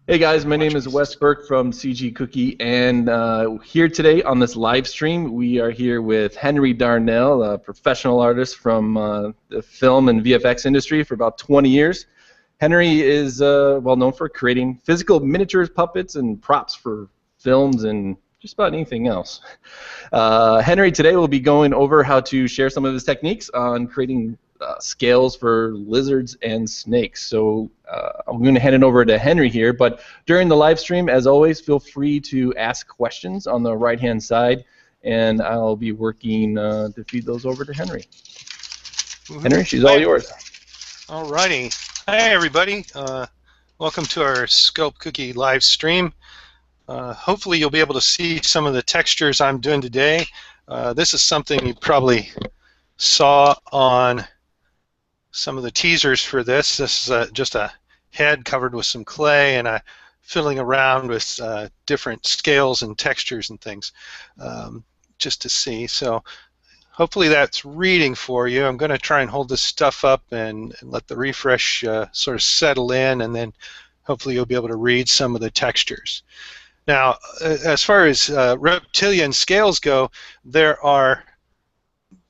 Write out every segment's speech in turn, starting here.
Hey guys, my name Watch is me. Wes Burke from CG Cookie, and here today on this live stream, we are here with Henry Darnell, a professional artist from the film and VFX industry for about 20 years. Henry is well known for creating physical miniatures, puppets, and props for films and just about anything else. Henry today will be going over how to share some of his techniques on creating scales for lizards and snakes. So I'm going to hand it over to Henry here, but during the live stream, as always, feel free to ask questions on the right-hand side, and I'll be working to feed those over to Henry. Woohoo. Henry, she's all yours. Alrighty. Hi, everybody. Welcome to our Sculpt Cookie live stream. Hopefully, you'll be able to see some of the textures I'm doing today. This is something you probably saw on some of the teasers for this. This is just a head covered with some clay, and fiddling around with different scales and textures and things just to see. So hopefully that's reading for you. I'm going to try and hold this stuff up and let the refresh sort of settle in, and then hopefully you'll be able to read some of the textures. Now, as far as reptilian scales go, there are,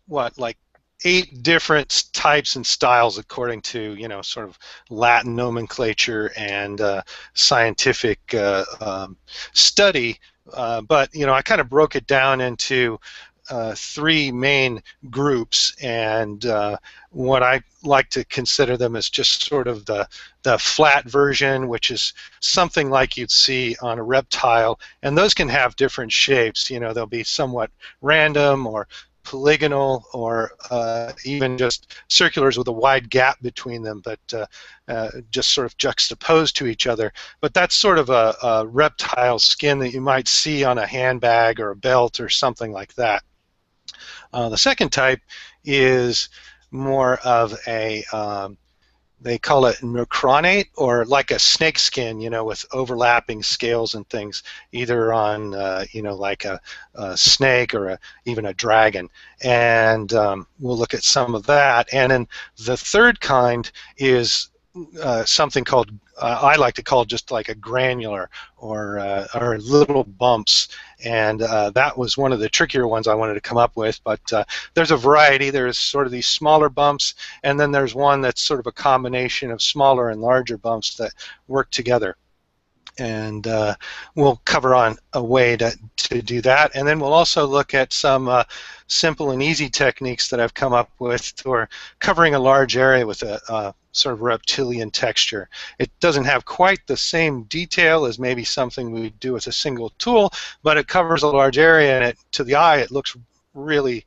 like 8 different types and styles according to, sort of Latin nomenclature and scientific study. But, I kind of broke it down into 3 main groups, and what I like to consider them as just sort of the flat version, which is something like you'd see on a reptile, and those can have different shapes. They'll be somewhat random or polygonal, or even just circulars with a wide gap between them, but just sort of juxtaposed to each other. But that's sort of a reptile skin that you might see on a handbag or a belt or something like that. The second type is more of a, they call it micronate, or like a snake skin, with overlapping scales and things, either on, like a snake or even a dragon. And we'll look at some of that. And then the third kind is something called, I like to call just like a granular, or little bumps, and that was one of the trickier ones I wanted to come up with. But there's a variety. There's sort of these smaller bumps, and then there's one that's sort of a combination of smaller and larger bumps that work together. And we'll cover on a way to do that, and then we'll also look at some simple and easy techniques that I've come up with for covering a large area with a sort of reptilian texture. It doesn't have quite the same detail as maybe something we do with a single tool, but it covers a large area, and to the eye it looks really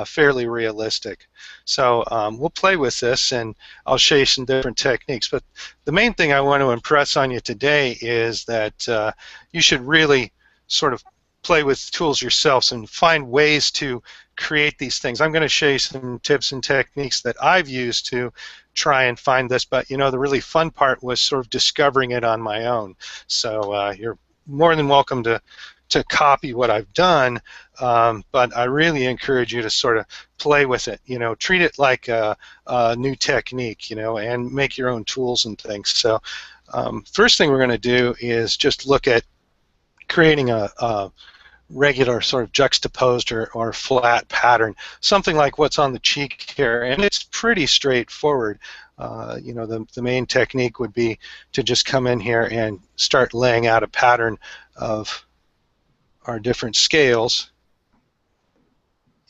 fairly realistic. So we'll play with this, and I'll show you some different techniques. But the main thing I want to impress on you today is that you should really sort of play with tools yourselves and find ways to create these things. I'm going to show you some tips and techniques that I've used to try and find this, but the really fun part was sort of discovering it on my own. So you're more than welcome to copy what I've done, but I really encourage you to sort of play with it. Treat it like a new technique, and make your own tools and things. So first thing we're going to do is just look at creating a regular sort of juxtaposed or flat pattern, something like what's on the cheek here, and it's pretty straightforward. The main technique would be to just come in here and start laying out a pattern of our different scales,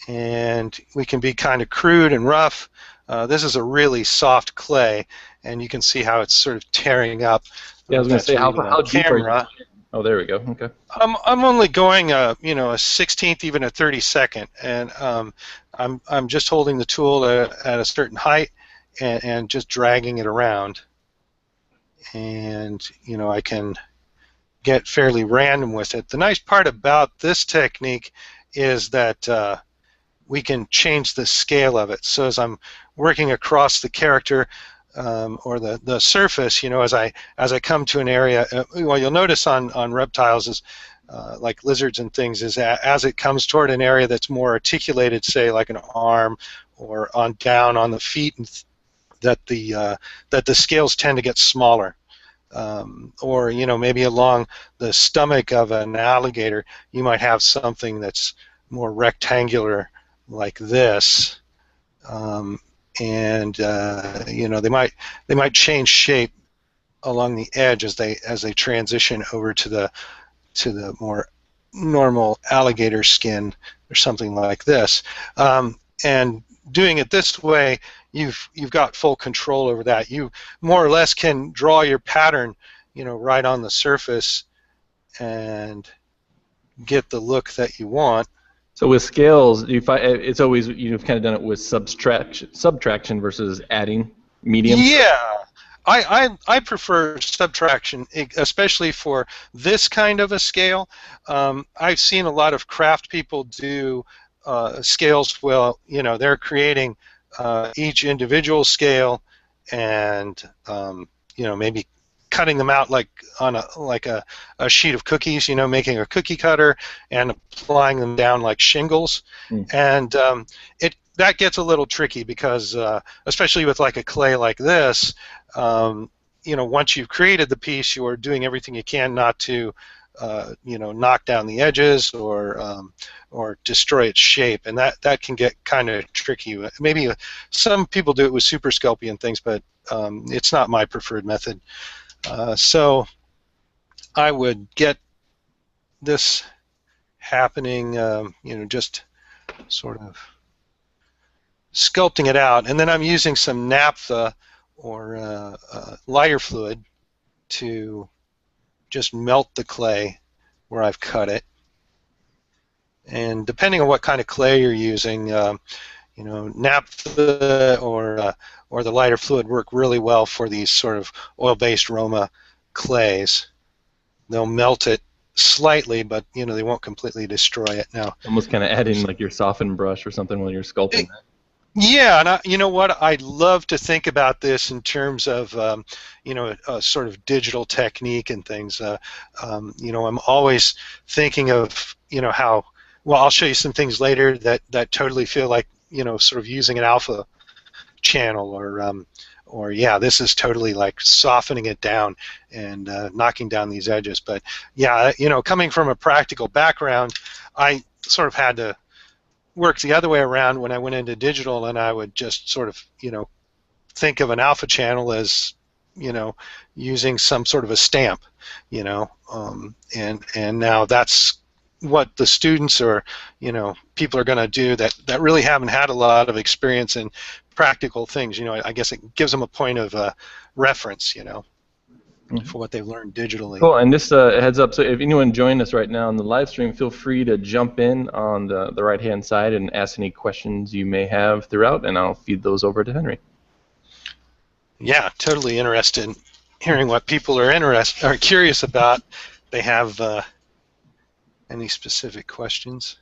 and we can be kind of crude and rough. This is a really soft clay, and you can see how it's sort of tearing up. Yeah, I was going to say, how deep are you? Oh, there we go. Okay. I'm only going a 16th, even a 32nd, and I'm just holding the tool at a certain height and just dragging it around, and I can get fairly random with it. The nice part about this technique is that we can change the scale of it. So as I'm working across the character or the surface, as I come to an area, well, you'll notice on reptiles is like lizards and things, is as it comes toward an area that's more articulated, say like an arm or down on the feet, and that the scales tend to get smaller. or maybe along the stomach of an alligator, you might have something that's more rectangular like this, and they might change shape along the edge as they transition over to the more normal alligator skin or something like this. And doing it this way, you've got full control over that. You more or less can draw your pattern, right on the surface and get the look that you want. So with scales, you find it's always you've kind of done it with subtraction versus adding medium. Yeah, I prefer subtraction, especially for this kind of a scale. I've seen a lot of craft people do scales. Well, they're creating each individual scale, and maybe cutting them out like on a sheet of cookies. Making a cookie cutter and applying them down like shingles, and that gets a little tricky because especially with like a clay like this, once you've created the piece, you're doing everything you can not to knock down the edges or destroy its shape, and that can get kind of tricky. Maybe some people do it with Super Sculpting and things, but it's not my preferred method. So I would get this happening, just sort of sculpting it out, and then I'm using some naphtha or lighter fluid to just melt the clay where I've cut it. And depending on what kind of clay you're using, naphtha or the lighter fluid work really well for these sort of oil-based Roma clays. They'll melt it slightly, but they won't completely destroy it. Now, Almost kind of add in like your soften brush or something when you're sculpting that. Yeah, and you know what? I love to think about this in terms of a sort of digital technique and things. I'm always thinking of how. Well, I'll show you some things later that totally feel like sort of using an alpha channel or yeah, this is totally like softening it down and knocking down these edges. But yeah, coming from a practical background, I sort of had to work the other way around when I went into digital, and I would just sort of think of an alpha channel as using some sort of a stamp, and now that's what the students or people are going to do that really haven't had a lot of experience in practical things. I guess it gives them a point of reference, for what they've learned digitally. Cool, and just a heads up, so if anyone joined us right now on the live stream, feel free to jump in on the right-hand side and ask any questions you may have throughout, and I'll feed those over to Henry. Yeah, totally interested in hearing what people are curious about. They have any specific questions.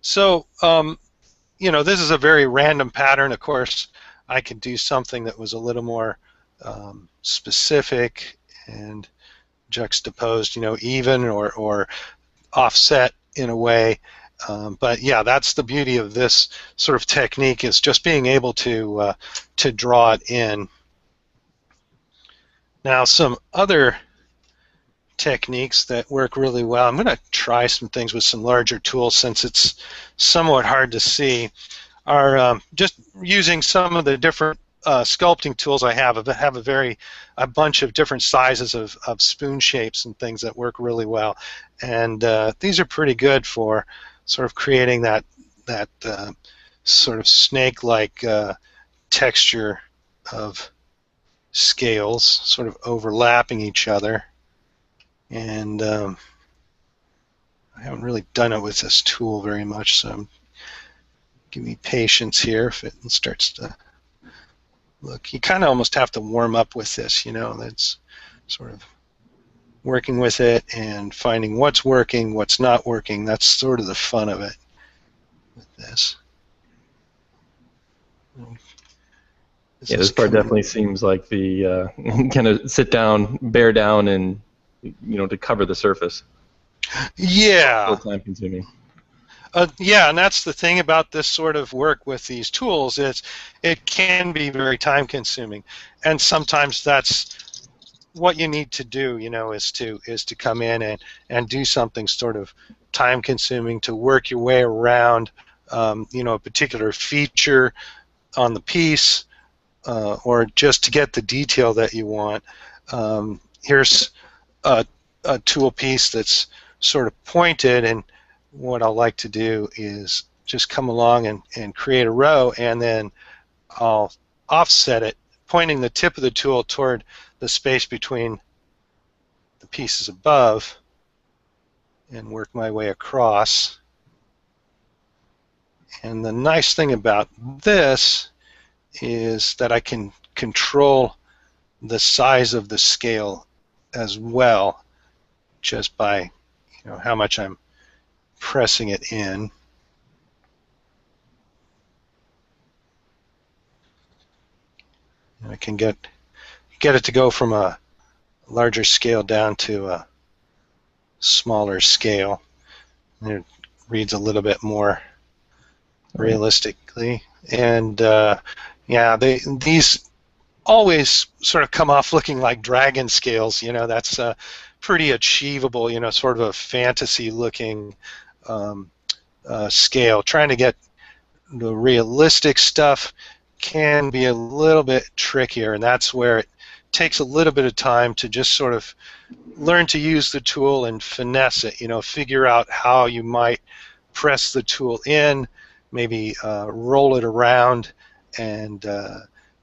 So, this is a very random pattern. Of course, I could do something that was a little more specific and juxtaposed, even or offset in a way. But yeah, that's the beauty of this sort of technique, is just being able to draw it in. Now, some other techniques that work really well. I'm going to try some things with some larger tools since it's somewhat hard to see. Are just using some of the different sculpting tools I have. I have a bunch of different sizes of spoon shapes and things that work really well, and these are pretty good for sort of creating that sort of snake-like texture of scales, sort of overlapping each other. And I haven't really done it with this tool very much, so give me patience here if it starts to look. You kind of almost have to warm up with this, that's sort of working with it and finding what's working, what's not working. That's sort of the fun of it with this. Yeah, this part definitely seems like the kind of sit down, bear down, and to cover the surface. Yeah. Still time consuming. Yeah, and that's the thing about this sort of work with these tools, is it can be very time consuming, and sometimes that's what you need to do, is to come in and do something sort of time-consuming to work your way around, a particular feature on the piece, or just to get the detail that you want. Here's a tool piece that's sort of pointed, and what I like to do is just come along and create a row, and then I'll offset it, pointing the tip of the tool toward the space between the pieces above, and work my way across. And the nice thing about this is that I can control the size of the scale as well, just by how much I'm pressing it in. And I can get it to go from a larger scale down to a smaller scale. And it reads a little bit more realistically. And yeah, these always sort of come off looking like dragon scales. That's pretty achievable. Sort of a fantasy-looking scale. Trying to get the realistic stuff can be a little bit trickier, and that's where it takes a little bit of time to just sort of learn to use the tool and finesse it. Figure out how you might press the tool in, maybe roll it around, and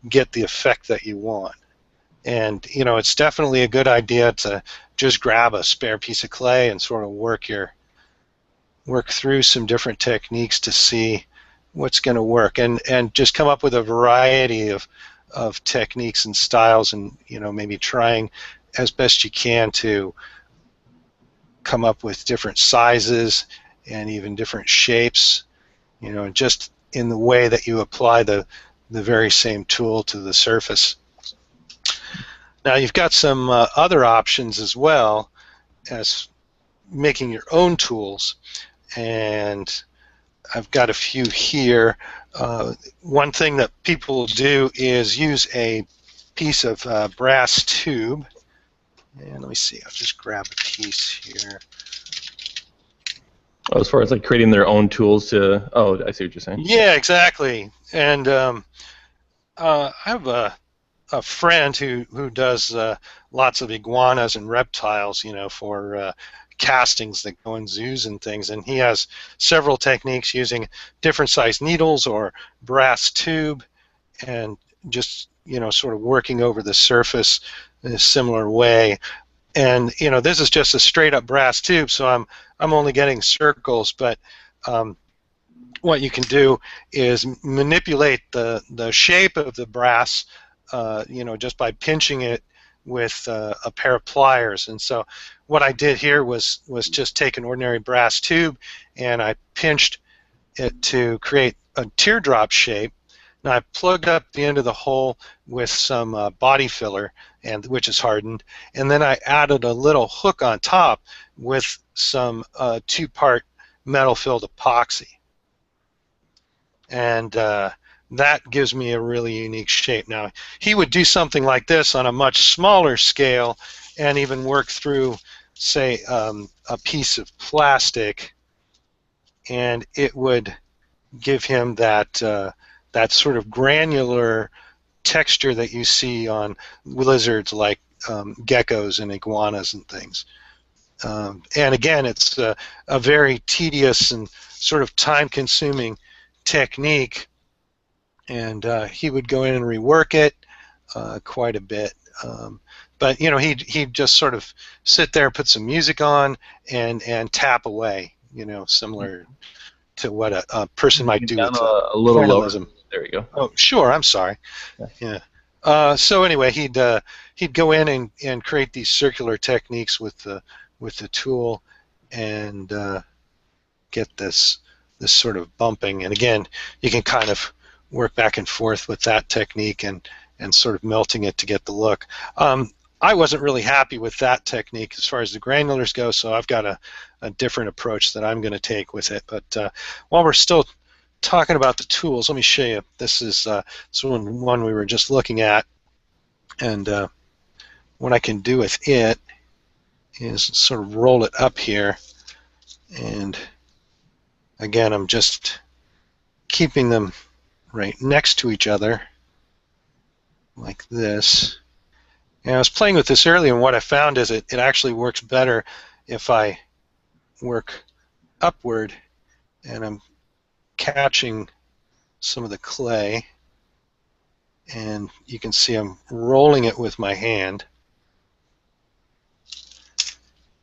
get the effect that you want. And it's definitely a good idea to just grab a spare piece of clay and sort of work through some different techniques to see what's going to work, and just come up with a variety of techniques and styles, and maybe trying as best you can to come up with different sizes and even different shapes, just in the way that you apply the very same tool to the surface. Now you've got some other options as well as making your own tools, and I've got a few here. One thing that people do is use a piece of brass tube, and let me see, I'll just grab a piece here. Oh, as far as like creating their own tools to, oh, I see what you're saying. Yeah, exactly. And I have a friend who does lots of iguanas and reptiles, for castings that go in zoos and things, and he has several techniques using different size needles or brass tube, and just sort of working over the surface in a similar way. And this is just a straight up brass tube, so I'm only getting circles, but what you can do is manipulate the shape of the brass, just by pinching it with a pair of pliers. And so what I did here was just take an ordinary brass tube, and I pinched it to create a teardrop shape. Now I plugged up the end of the hole with some body filler, which is hardened, and then I added a little hook on top with some two-part metal-filled epoxy. And that gives me a really unique shape. Now, he would do something like this on a much smaller scale and even work through, say, a piece of plastic, and it would give him that sort of granular texture that you see on lizards like geckos and iguanas and things. And again, it's a very tedious and sort of time-consuming technique, and he would go in and rework it quite a bit. But he'd just sort of sit there, put some music on, and tap away. Similar to what a person might do with a little vandalism. lower. There you go. Oh, sure. I'm sorry. Yeah. So anyway, he'd go in and create these circular techniques with the tool, and get this sort of bumping. And again, you can kind of work back and forth with that technique and sort of melting it to get the look. I wasn't really happy with that technique as far as the granulars go, so I've got a different approach that I'm going to take with it. But while we're still talking about the tools, let me show you. This is one we were just looking at, and what I can do with it is sort of roll it up here, and again, I'm just keeping them right next to each other like this. And I was playing with this earlier, and what I found is it actually works better if I work upward and I'm catching some of the clay, and you can see I'm rolling it with my hand,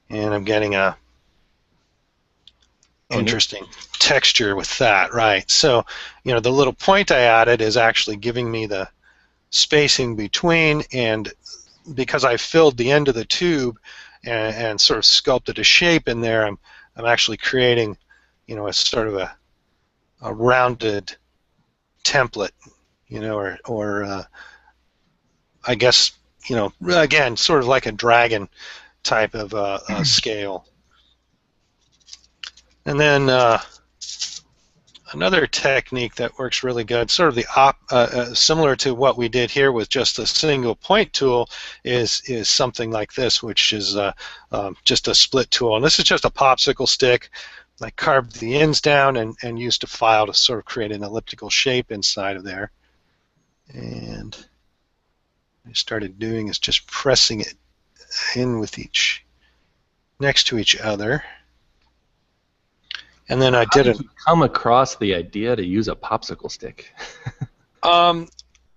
and I'm getting a interesting texture with that, right? So, you know, the little point I added is actually giving me the spacing between, and because I filled the end of the tube and sort of sculpted a shape in there, I'm actually creating, you know, a sort of a rounded template, you know, or I guess, you know, again, sort of like a dragon type of scale. And then another technique that works really good, sort of the similar to what we did here with just a single point tool, is something like this, which is just a split tool. And this is just a popsicle stick. I carved the ends down and used a file to sort of create an elliptical shape inside of there. And what I started doing is just pressing it in with next to each other. And then I How did you come across the idea to use a popsicle stick?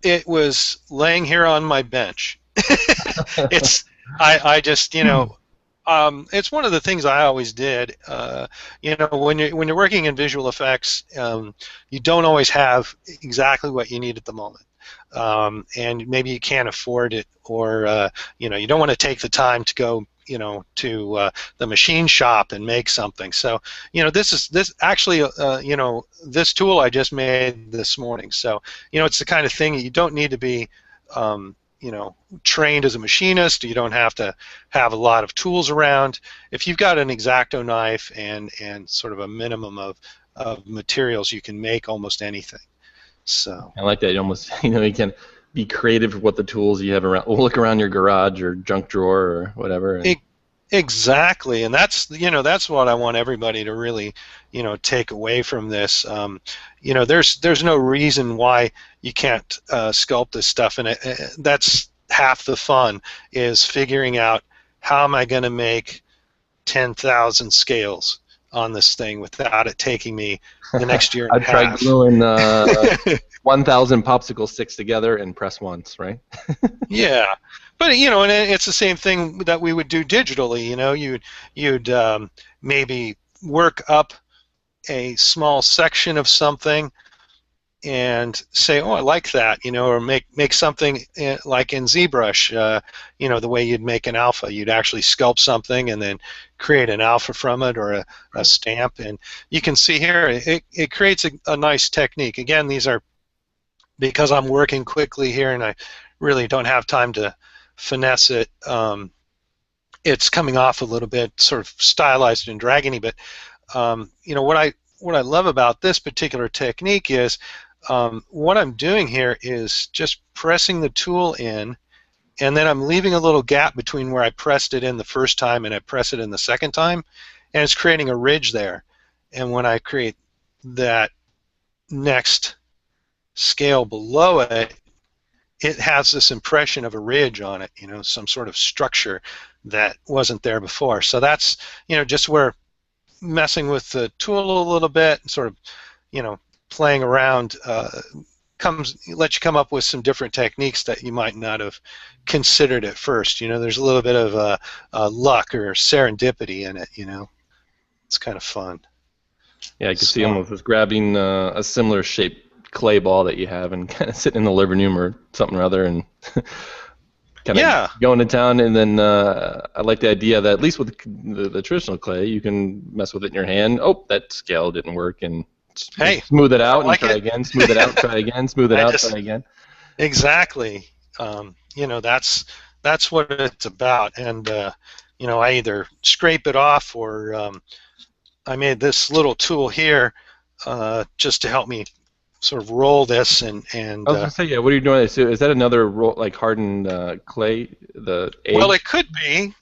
It was laying here on my bench. I just, you know, it's one of the things I always did. You know, when you're working in visual effects, you don't always have exactly what you need at the moment, and maybe you can't afford it, or you know, you don't want to take the time to go, you know, to the machine shop and make something. So, you know, this actually, you know, this tool I just made this morning. So, you know, it's the kind of thing you don't need to be, you know, trained as a machinist. You don't have to have a lot of tools around. If you've got an X-Acto knife and sort of a minimum of materials, you can make almost anything. So I like that. You almost, you know, you can be creative with what the tools you have around. Look around your garage or junk drawer or whatever. Exactly, and that's, you know, that's what I want everybody to really, you know, take away from this. You know, there's no reason why you can't sculpt this stuff, and that's half the fun, is figuring out how am I going to make 10,000 scales on this thing without it taking me the next year and a half. I tried gluing 1,000 popsicle sticks together and press once, right? Yeah, but you know, and it's the same thing that we would do digitally. You know, you'd maybe work up a small section of something and say, oh, I like that, you know, or make something like in ZBrush, you know, the way you'd make an alpha. You'd actually sculpt something and then create an alpha from it, or a stamp, and you can see here it creates a nice technique. Again, these are, because I'm working quickly here and I really don't have time to finesse it, it's coming off a little bit sort of stylized and dragony, but you know, what I love about this particular technique is what I'm doing here is just pressing the tool in, and then I'm leaving a little gap between where I pressed it in the first time and I press it in the second time, and it's creating a ridge there. And when I create that next scale below it, it has this impression of a ridge on it, you know, some sort of structure that wasn't there before. So that's, you know, just where messing with the tool a little bit, and sort of, you know, playing around lets you come up with some different techniques that you might not have considered at first. You know, there's a little bit of luck or serendipity in it, you know. It's kind of fun. Yeah, I can see almost just grabbing a similar shaped clay ball that you have and kind of sitting in the living room or something or other and kind of going to town. And then I like the idea that at least with the traditional clay, you can mess with it in your hand. Oh, that scale didn't work, and smooth it out and try again. Smooth it out, try again. Smooth it out, try again. Exactly. You know, that's what it's about. And you know, I either scrape it off, or I made this little tool here just to help me sort of roll this I was gonna say, yeah. What are you doing? So is that another like hardened clay, the well, egg? it could be.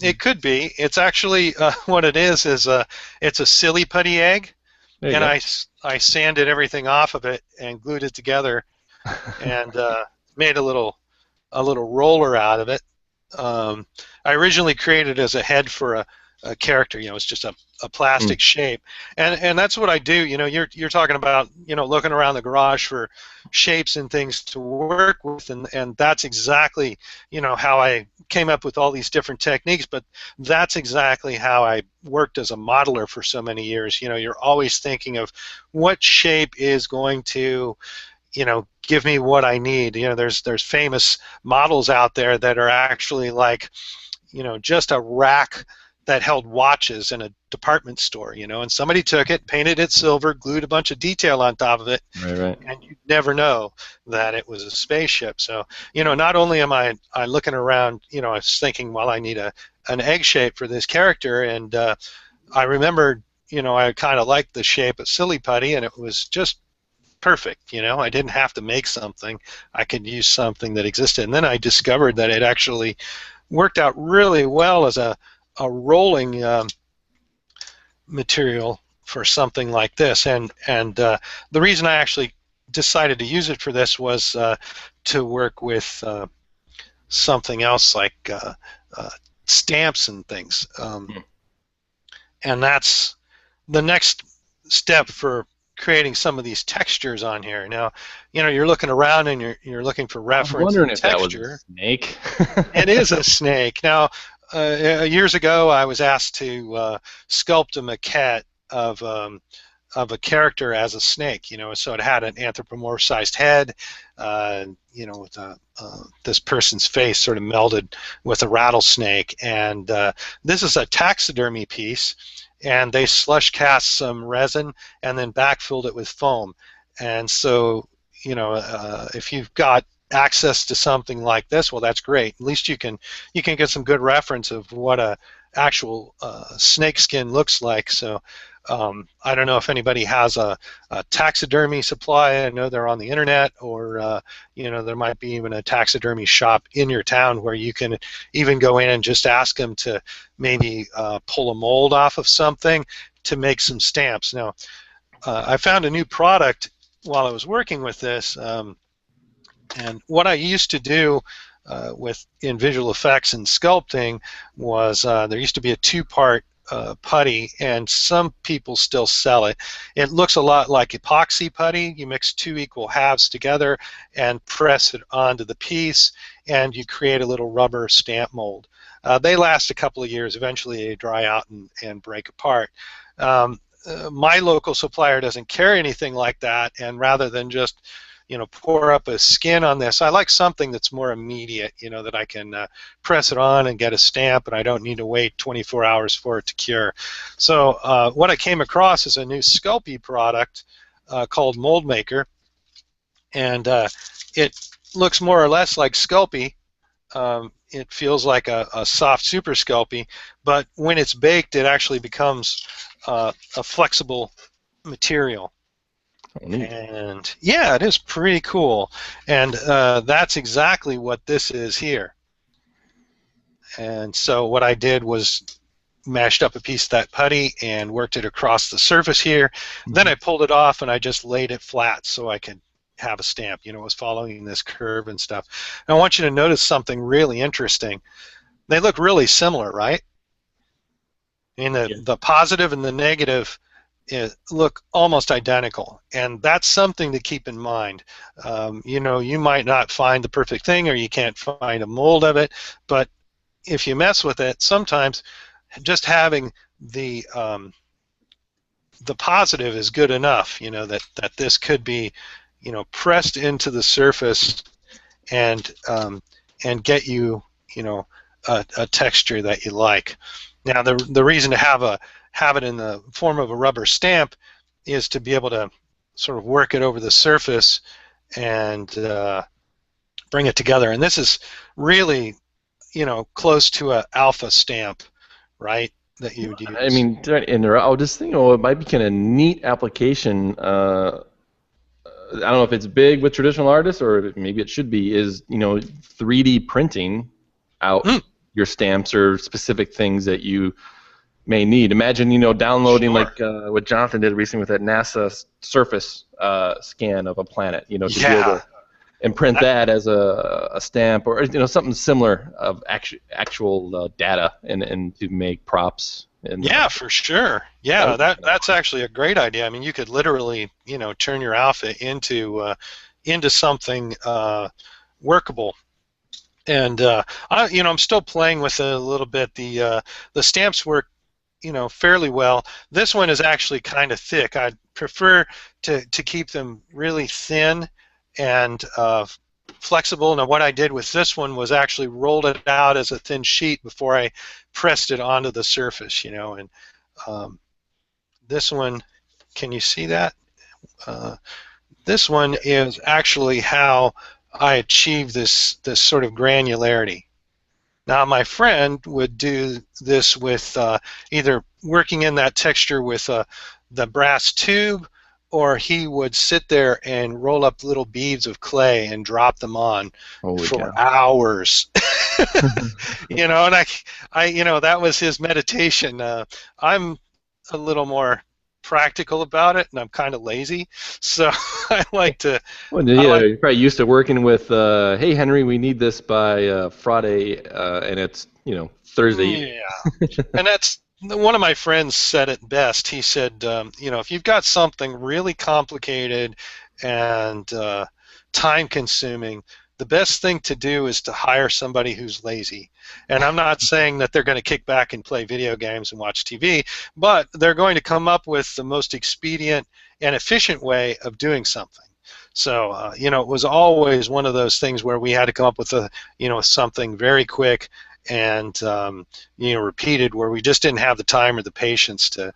It could be. It's actually what it is it's a silly putty egg, There you and go. I sanded everything off of it and glued it together and made a little roller out of it. Um, I originally created it as a head for a character. You know, it's just a Mm. plastic shape, and that's what I do. You know, you're talking about looking around the garage for shapes and things to work with, and that's exactly how I came up with all these different techniques. But that's exactly how I worked as a modeler for so many years. You know, you're always thinking of what shape is going to give me what I need. You know, there's famous models out there that are actually like, just a rack that held watches in a department store, and somebody took it, painted it silver, glued a bunch of detail on top of it, Right, right. and you'd never know that it was a spaceship. So, not only am I looking around, I was thinking, well, I need an egg shape for this character, and I remembered, I kind of liked the shape of Silly Putty, and it was just perfect. I didn't have to make something. I could use something that existed. And then I discovered that it actually worked out really well as a rolling material for something like this. And the reason I actually decided to use it for this was to work with something else like stamps and things. Mm. And that's the next step for creating some of these textures on here. Now, you're looking around and you're looking for I was reference wondering and if that was a texture. snake. It is a snake. Now, years ago, I was asked to sculpt a maquette of a character as a snake. So it had an anthropomorphized head, with this person's face sort of melded with a rattlesnake. And this is a taxidermy piece, and they slush cast some resin and then backfilled it with foam. And so, if you've got access to something like this, well, that's great. At least you can get some good reference of what a actual snake skin looks like. So I don't know if anybody has a taxidermy supply. I know they're on the internet, or there might be even a taxidermy shop in your town where you can even go in and just ask them to maybe pull a mold off of something to make some stamps. Now, I found a new product while I was working with this, and what I used to do in visual effects and sculpting was there used to be a two-part putty, and some people still sell it. It looks a lot like epoxy putty. You mix two equal halves together and press it onto the piece, and you create a little rubber stamp mold. They last a couple of years. Eventually they dry out and break apart. My local supplier doesn't carry anything like that, and rather than just pour up a skin on this, I like something that's more immediate, that I can press it on and get a stamp, and I don't need to wait 24 hours for it to cure. So what I came across is a new Sculpey product called Mold Maker, and it looks more or less like Sculpey. It feels like a soft Super Sculpey, but when it's baked, it actually becomes a flexible material. Oh, neat. And yeah, it is pretty cool. And that's exactly what this is here. And so what I did was mashed up a piece of that putty and worked it across the surface here. Then I pulled it off and I just laid it flat so I could have a stamp. It was following this curve and stuff. And I want you to notice something really interesting. They look really similar, right? And Yeah. the positive and the negative look almost identical, and that's something to keep in mind. You might not find the perfect thing, or you can't find a mold of it, but if you mess with it, sometimes just having the positive is good enough. That this could be pressed into the surface and get you a texture that you like. Now the reason to have it in the form of a rubber stamp is to be able to sort of work it over the surface and bring it together. And this is really, close to an alpha stamp, right? That you would use. I mean, I was just thinking, it might be kind of neat application I don't know if it's big with traditional artists, or maybe it should be, is 3D printing out Mm, your stamps or specific things that you may need. Imagine downloading sure. like what Jonathan did recently with that NASA surface scan of a planet. To be able Yeah. to imprint That, that as a stamp, or something similar of actual data, and to make props. And yeah, for sure. that Yeah, would be that kind of that's actually a great idea. I mean, you could literally, turn your outfit into something workable. And I'm still playing with it a little bit. The stamps work, fairly well. This one is actually kind of thick. I'd prefer to keep them really thin and flexible. Now, what I did with this one was actually rolled it out as a thin sheet before I pressed it onto the surface. And um, this one, can you see that? Uh, this one is actually how I achieve this sort of granularity. Now, my friend would do this with either working in that texture with the brass tube, or he would sit there and roll up little beads of clay and drop them on holy for cow. hours. And that was his meditation. I'm a little more practical about it, and I'm kind of lazy, so I like to. Well, I yeah, like. you're probably used to working with, hey Henry, we need this by Friday, and it's Thursday evening. Yeah. And that's one of my friends said it best. He said, if you've got something really complicated and time-consuming, the best thing to do is to hire somebody who's lazy. And I'm not saying that they're going to kick back and play video games and watch TV, but they're going to come up with the most expedient and efficient way of doing something. So, it was always one of those things where we had to come up with something very quick and repeated, where we just didn't have the time or the patience to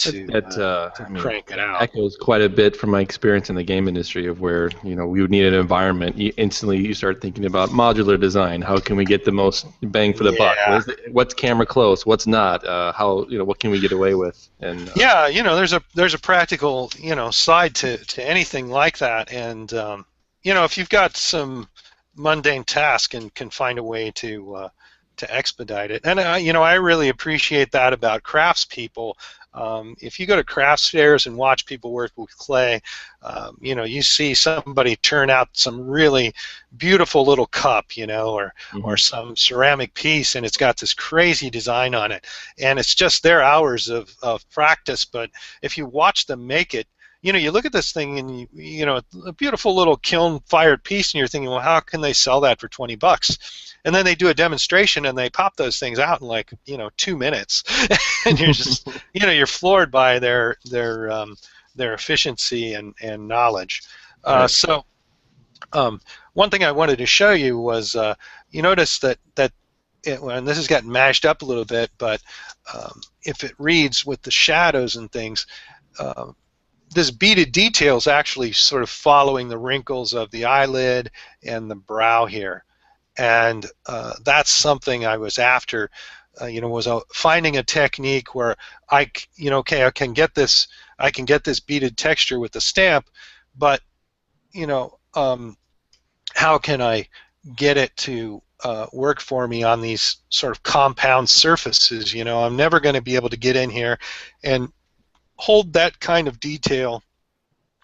I mean, crank it out. echoes quite a bit from my experience in the game industry, of where we would need an environment. Instantly, you start thinking about modular design. How can we get the most bang for the buck? Yeah. What's camera close? What's not? What can we get away with? And Yeah, there's a practical side to anything like that, and if you've got some mundane task and can find a way to expedite it. And I really appreciate that about craftspeople. If you go to craft fairs and watch people work with clay, you see somebody turn out some really beautiful little cup, or some ceramic piece, and it's got this crazy design on it, and it's just their hours of practice. But if you watch them make it, you look at this thing and a beautiful little kiln-fired piece, and you're thinking, well, how can they sell that for $20? And then they do a demonstration and they pop those things out in like 2 minutes, and you're just you're floored by their efficiency and knowledge. Right. So one thing I wanted to show you was you notice that and this has gotten mashed up a little bit, but if it reads with the shadows and things. This beaded detail is actually sort of following the wrinkles of the eyelid and the brow here, and that's something I was after. Was finding a technique where I can get this beaded texture with the stamp, but how can I get it to work for me on these sort of compound surfaces? I'm never going to be able to get in here and hold that kind of detail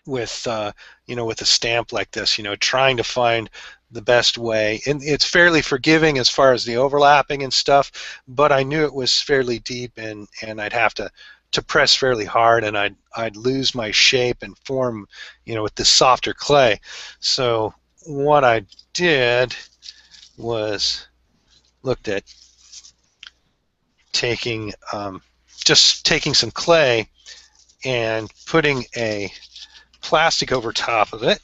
with with a stamp like this, trying to find the best way. And it's fairly forgiving as far as the overlapping and stuff, but I knew it was fairly deep, and I'd have to press fairly hard, and I'd lose my shape and form, with this softer clay. So what I did was looked at just taking some clay and putting a plastic over top of it.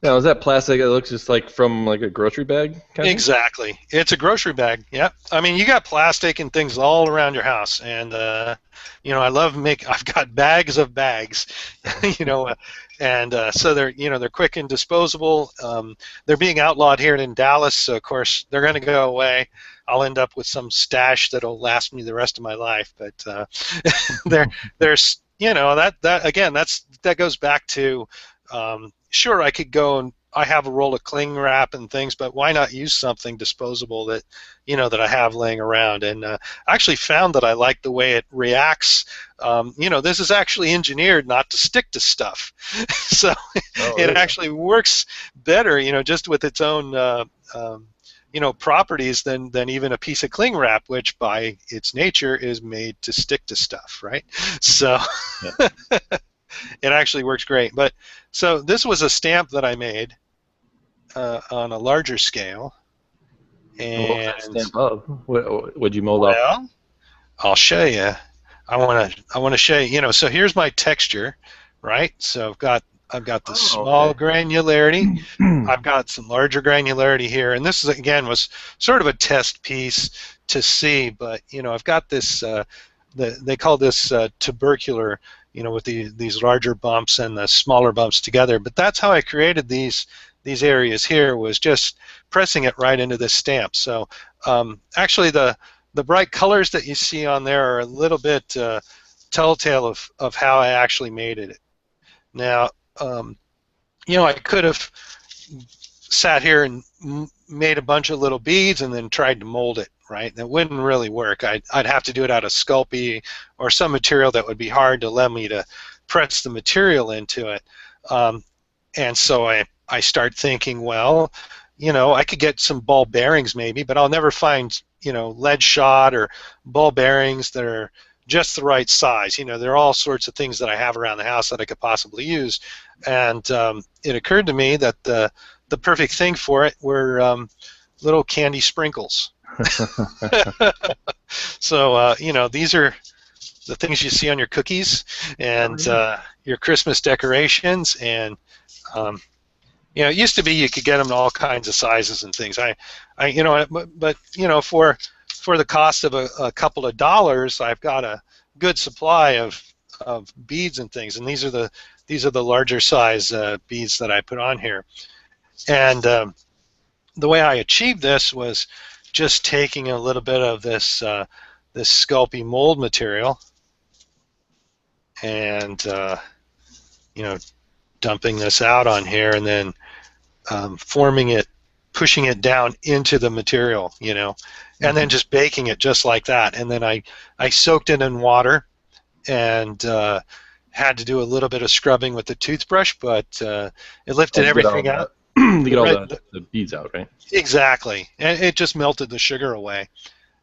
Now, is that plastic that looks just like from like a grocery bag? Exactly. It's a grocery bag. Yeah. I mean, you got plastic and things all around your house, and I love I've got bags of bags, and so they're quick and disposable. They're being outlawed here in Dallas, so of course they're going to go away. I'll end up with some stash that'll last me the rest of my life. But there's that goes back to Sure, I could go and I have a roll of cling wrap and things, but why not use something disposable that, that I have laying around? And I actually found that I like the way it reacts. This is actually engineered not to stick to stuff, so it actually works better, just with its own, properties than even a piece of cling wrap, which by its nature is made to stick to stuff, right? So. Yeah. It actually works great. But so this was a stamp that I made on a larger scale. And what was that stamp of? What'd you mold up? Well, I'll show you. I want to show you. So here's my texture, right? So I've got the small granularity. I've got some larger granularity here, and this is again was sort of a test piece to see. But I've got this. They call this tubercular. With these larger bumps and the smaller bumps together. But that's how I created these areas here, was just pressing it right into this stamp. So actually the bright colors that you see on there are a little bit telltale of how I actually made it. Now, I could have sat here and made a bunch of little beads and then tried to mold it, right? That wouldn't really work. I'd have to do it out of Sculpey or some material that would be hard to allow me to press the material into it. And so I start thinking, well, I could get some ball bearings maybe, but I'll never find, lead shot or ball bearings that are just the right size. There are all sorts of things that I have around the house that I could possibly use. And it occurred to me that the perfect thing for it were little candy sprinkles. So these are the things you see on your cookies and your Christmas decorations, and it used to be you could get them in all kinds of sizes and things. But for the cost of a couple of dollars, I've got a good supply of beads and things, and these are the larger size beads that I put on here. And the way I achieved this was just taking a little bit of this Sculpey mold material and dumping this out on here, and then forming it, pushing it down into the material, and then just baking it just like that. And then I soaked it in water and had to do a little bit of scrubbing with the toothbrush, but it lifted everything out. To get all the beads out, right? Exactly, and it just melted the sugar away,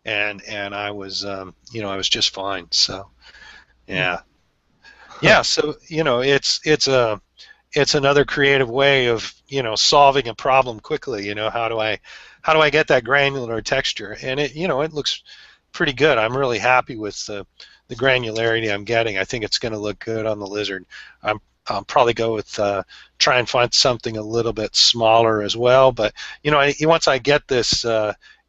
and I was I was just fine. So yeah. So it's another creative way of solving a problem quickly. How do I get that granular texture? And it looks pretty good. I'm really happy with the granularity I'm getting. I think it's going to look good on the lizard. I'll probably go with try and find something a little bit smaller as well. But once I get this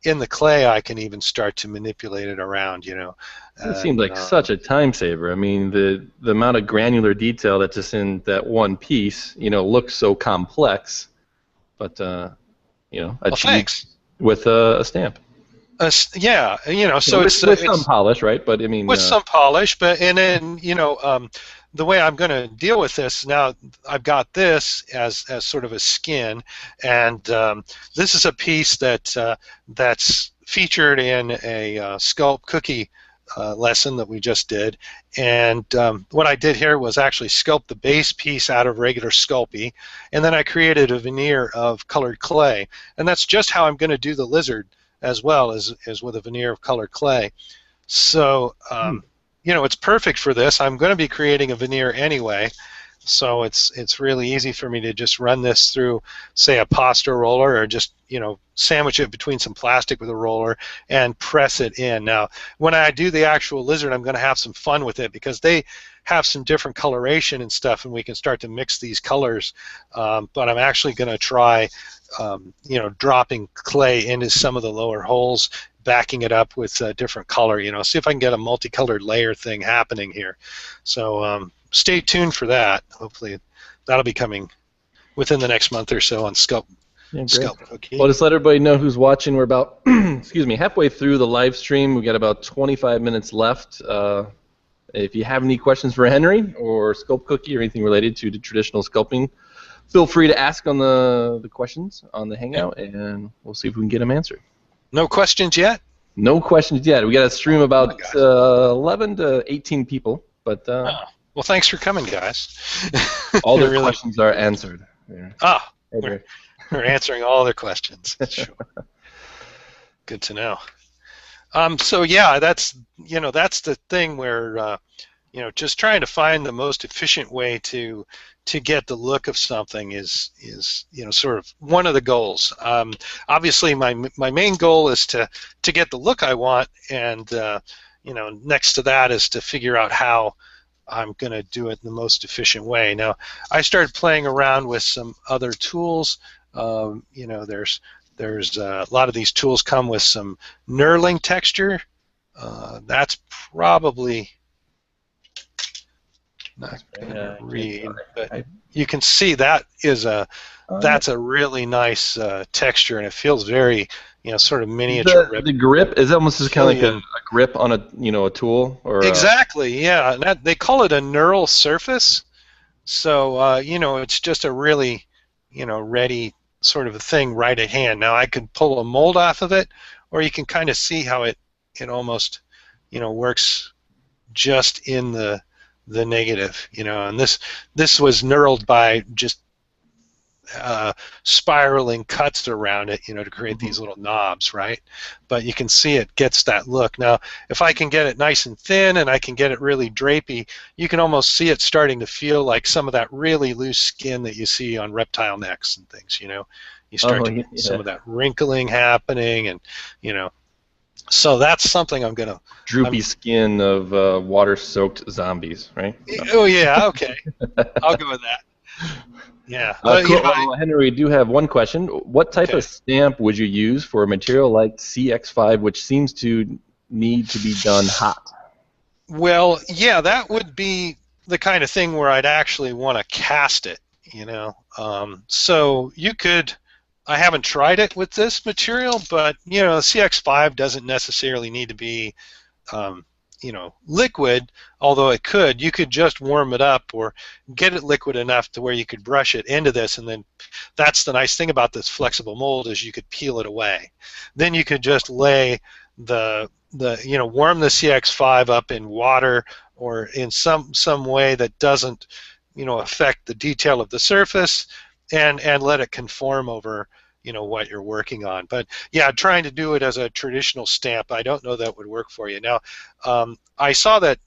in the clay, I can even start to manipulate it around. It seems like such a time saver. I mean, the amount of granular detail that's just in that one piece, looks so complex, but achieved with a stamp. So with some polish, right? But I mean, with some polish, and then the way I'm going to deal with this now, I've got this as sort of a skin, and this is a piece that's featured in a Sculpt cookie lesson that we just did. And what I did here was actually sculpt the base piece out of regular Sculpey, and then I created a veneer of colored clay, and that's just how I'm going to do the lizard as well as with a veneer of colored clay. So it's perfect for this. I'm going to be creating a veneer anyway, so it's really easy for me to just run this through, say, a pasta roller, or just sandwich it between some plastic with a roller and press it in. Now, when I do the actual lizard, I'm going to have some fun with it because they have some different coloration and stuff, and we can start to mix these colors. But I'm actually going to try, dropping clay into some of the lower holes, backing it up with a different color, see if I can get a multicolored layer thing happening here. So stay tuned for that. Hopefully that'll be coming within the next month or so on Sculpt. Cookie. Well, just let everybody know who's watching. We're about halfway through the live stream. We got about 25 minutes left. If you have any questions for Henry or Sculpt Cookie or anything related to the traditional sculpting feel free to ask on the questions on the Hangout, and we'll see if we can get them answered. No questions yet? No questions yet. We got to stream about 11 to 18 people, but well, thanks for coming, guys. all their questions are answered. We're answering all their questions. Sure. Good to know. So yeah, that's the thing where just trying to find the most efficient way to get the look of something is sort of one of the goals. Obviously, my main goal is to get the look I want, and next to that is to figure out how I'm going to do it in the most efficient way. Now, I started playing around with some other tools. There's a lot of these tools come with some knurling texture. That's probably not going to read, but you can see that is that's a really nice texture, and it feels very sort of miniature. The grip is almost just kind of like a grip on a tool, or exactly, yeah. And they call it a knurl surface. So it's just a really ready sort of a thing right at hand. Now I could pull a mold off of it, or you can kind of see how it almost works just in the negative, and this was knurled by just spiraling cuts around it, to create these little knobs, right? But you can see it gets that look. Now, if I can get it nice and thin and I can get it really drapey, you can almost see it starting to feel like some of that really loose skin that you see on reptile necks and things, You start to get some of that wrinkling happening, and, so that's something I'm going to... Droopy skin of water-soaked zombies, right? Oh, yeah, okay. I'll go with that. Yeah. Cool. Well, Henry, we do have one question. What type of stamp would you use for a material like CX5, which seems to need to be done hot? Well, yeah, that would be the kind of thing where I'd actually want to cast it, So you could... I haven't tried it with this material, but CX5 doesn't necessarily need to be liquid, although it could. You could just warm it up or get it liquid enough to where you could brush it into this, and then that's the nice thing about this flexible mold, is you could peel it away. Then you could just lay warm the CX5 up in water or in some way that doesn't affect the detail of the surface, and let it conform over what you're working on. But yeah, trying to do it as a traditional stamp, I don't know that would work for you. Now, I saw that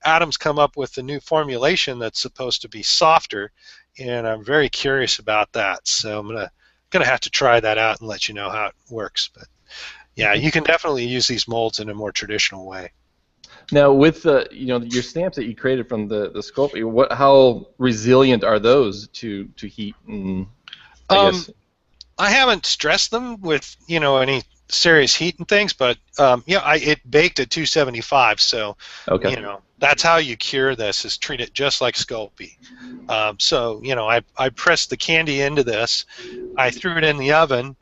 Adam's come up with a new formulation that's supposed to be softer, and I'm very curious about that. So I'm gonna have to try that out and let you know how it works. But yeah, you can definitely use these molds in a more traditional way. Now, with your stamps that you created from the sculpt, how resilient are those to heat? And I guess I haven't stressed them with any serious heat and things, but it baked at 275, so that's how you cure this, is treat it just like Sculpey. So I pressed the candy into this, I threw it in the oven,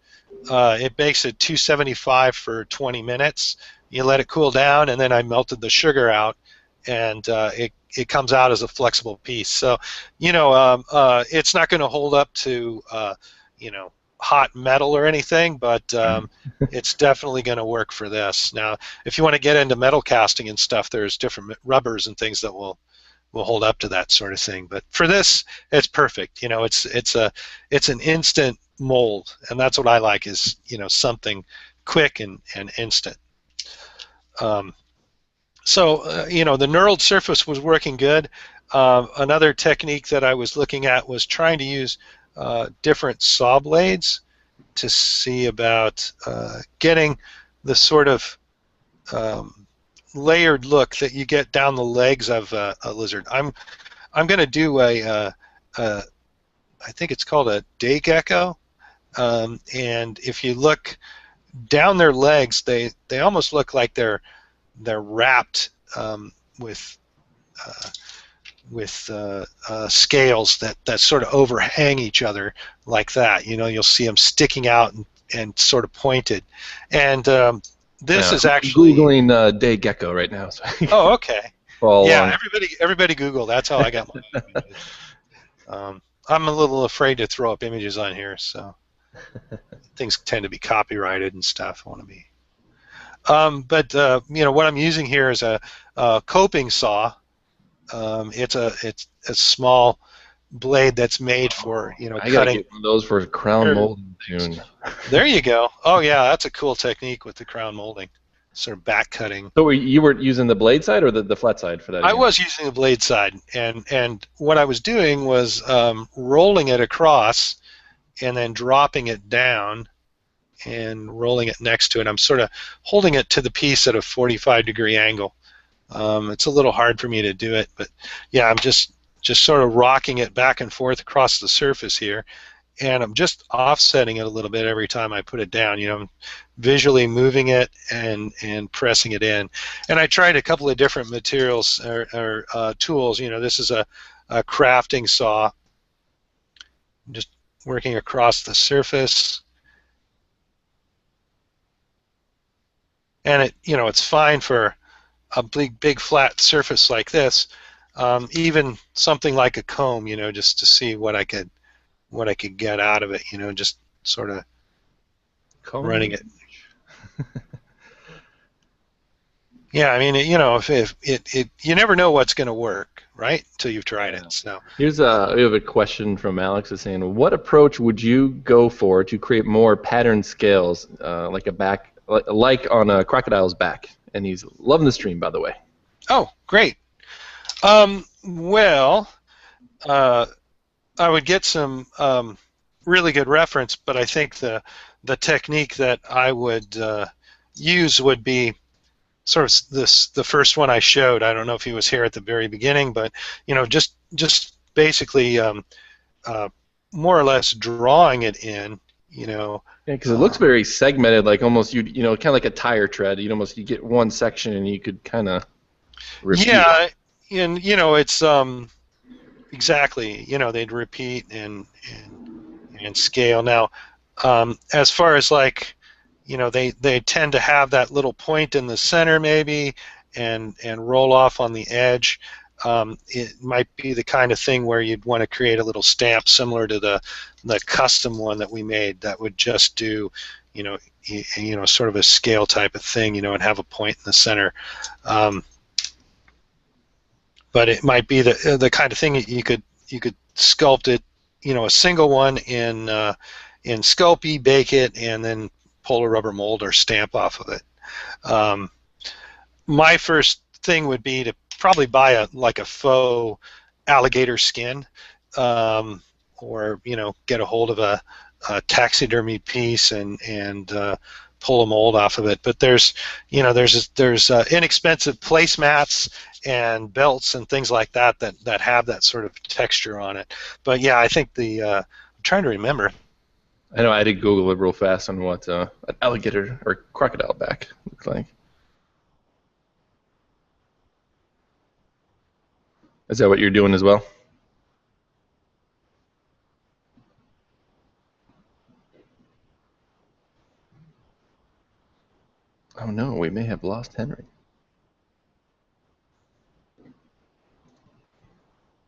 it bakes at 275 for 20 minutes. You let it cool down, and then I melted the sugar out, and it comes out as a flexible piece. So it's not going to hold up to hot metal or anything, but it's definitely going to work for this. Now, if you want to get into metal casting and stuff, there's different rubbers and things that will hold up to that sort of thing. But for this, it's perfect. It's an instant mold, and that's what I like, is something quick and instant. So the knurled surface was working good. Another technique that I was looking at was trying to use different saw blades to see about getting the sort of layered look that you get down the legs of a lizard. I'm going to do I think it's called a day gecko, and if you look down their legs, they almost look like they're wrapped with scales that sort of overhang each other like that. You'll see them sticking out and sort of pointed. And this is actually... I'm Googling day gecko right now. So oh, okay. Yeah, everybody Google. That's how I got mine. I'm a little afraid to throw up images on here, so things tend to be copyrighted and stuff. I want to be. But you know, what I'm using here is a coping saw. It's a small blade that's made for, you know, I gotta cutting. get one of those for crown molding soon. There you go. Oh yeah, that's a cool technique with the crown molding, sort of back cutting. So you were using the blade side or the flat side for that I again? was using the blade side, and what I was doing was rolling it across and then dropping it down and rolling it next to it. I'm sort of holding it to the piece at a 45-degree angle. It's a little hard for me to do it, but yeah, I'm just sort of rocking it back and forth across the surface here, and I'm just offsetting it a little bit every time I put it down. You know, I'm visually moving it and pressing it in. And I tried a couple of different materials or tools. You know, this is a crafting saw. I'm just working across the surface, and you know, it's fine for a big flat surface like this. Even something like a comb, you know, just to see what I could get out of it. You know, just sort of running it. Yeah, I mean, you know, if you never know what's going to work, right, until you've tried it. So we have a question from Alex is saying, what approach would you go for to create more pattern scales, like on a crocodile's back? And he's loving the stream, by the way. Oh, great. Well, I would get some really good reference, but I think the technique that I would use would be sort of the first one I showed. I don't know if he was here at the very beginning, but you know, just basically more or less drawing it in. You know. Yeah, because it looks very segmented, like almost you know, kind of like a tire tread. You get one section and you could kind of repeat. Yeah, and you know, it's exactly. You know, they'd repeat and scale. Now, as far as like, you know, they tend to have that little point in the center maybe, and roll off on the edge. It might be the kind of thing where you'd want to create a little stamp similar to the custom one that we made that would just do, you know, sort of a scale type of thing, you know, and have a point in the center. But it might be the kind of thing that you could sculpt it, you know, a single one in Sculpey, bake it, and then pull a rubber mold or stamp off of it. My first thing would be to probably buy a faux alligator skin, or you know, get a hold of a taxidermy piece and pull a mold off of it. But there's inexpensive placemats and belts and things like that have that sort of texture on it. But yeah, I think I'm trying to remember. I know I did Google it real fast on what an alligator or crocodile back looks like. Is that what you're doing as well? Oh no, we may have lost Henry.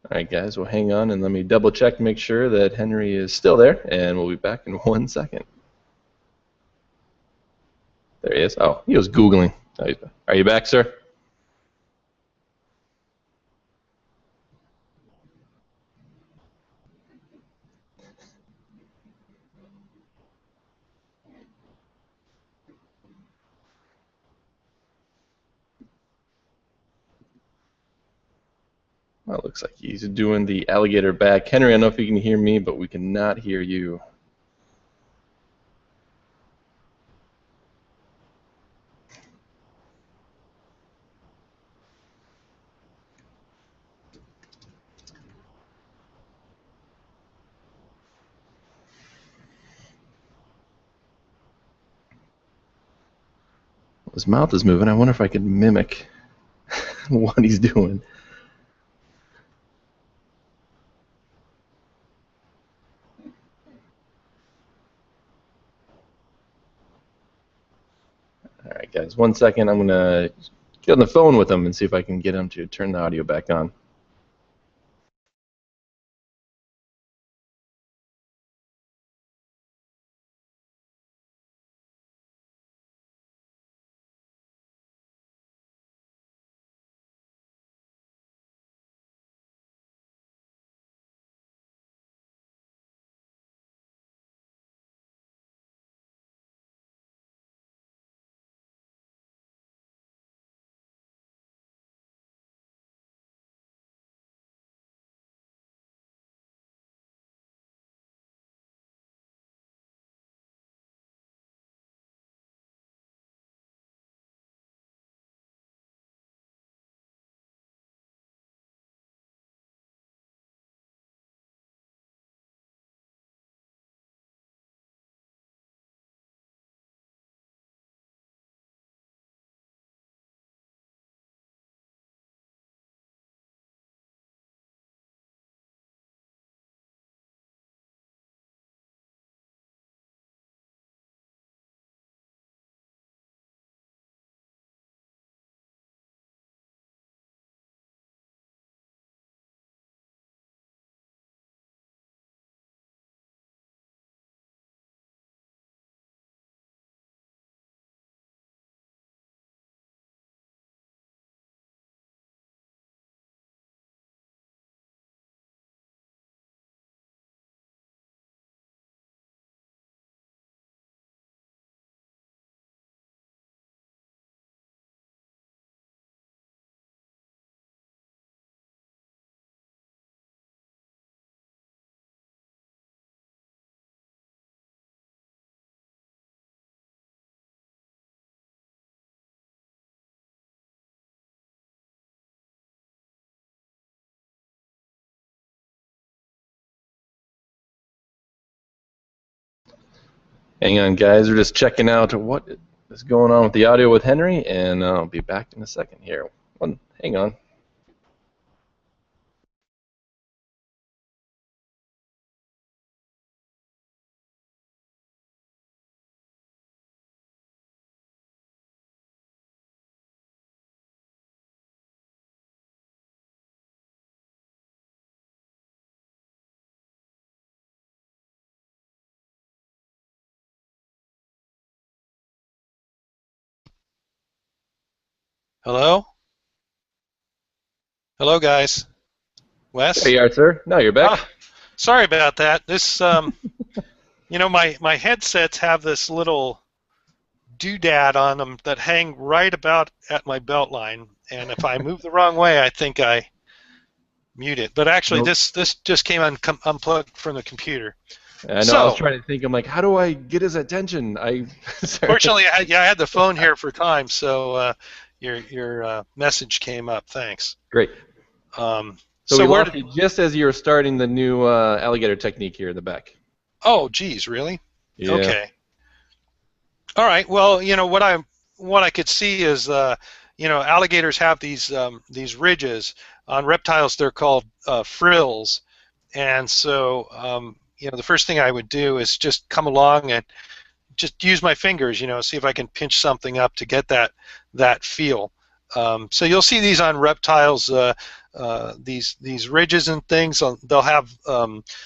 All right, guys, well, hang on and let me double check to make sure that Henry is still there, and we'll be back in 1 second. There he is. Oh, he was Googling. Are you back, sir? Well, it looks like he's doing the alligator back. Henry, I don't know if you can hear me, but we cannot hear you. His mouth is moving. I wonder if I could mimic what he's doing. All right, guys, 1 second. I'm going to get on the phone with him and see if I can get him to turn the audio back on. Hang on, guys. We're just checking out what is going on with the audio with Henry, and I'll be back in a second here. Hang on. Hello? Hello, guys. There Wes? you are, sir. Now you're back. Ah, sorry about that. This, my headsets have this little doodad on them that hang right about at my belt line, and if I move the wrong way, I think I mute it. But actually, Nope. this just came unplugged from the computer. I know. I was So, trying to think. I'm like, how do I get his attention? Sorry. fortunately, I had the phone here for time, so your message came up. Thanks. Great. So we So where lost did? you just as you were starting the new alligator technique here in the back. Oh, geez, really? Yeah. Okay. All right. Well, what I could see is alligators have these ridges. On reptiles, they're called frills, and so the first thing I would do is just come along and just use my fingers, see if I can pinch something up to get that feel. So you'll see these on reptiles, these ridges and things. They'll have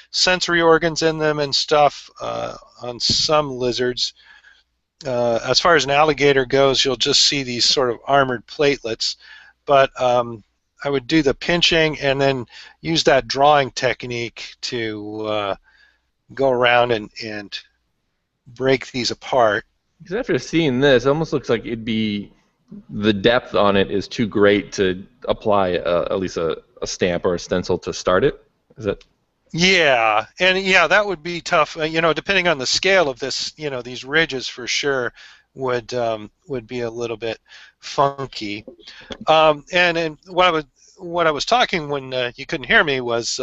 sensory organs in them and stuff. On some lizards, as far as an alligator goes, you'll just see these sort of armored platelets. But I would do the pinching and then use that drawing technique to go around and break these apart. Because after seeing this, it almost looks like the depth on it is too great to apply at least a stamp or a stencil to start it. Is it? Yeah, and yeah, that would be tough. Depending on the scale of this, these ridges for sure would be a little bit funky. And what I was talking when you couldn't hear me was,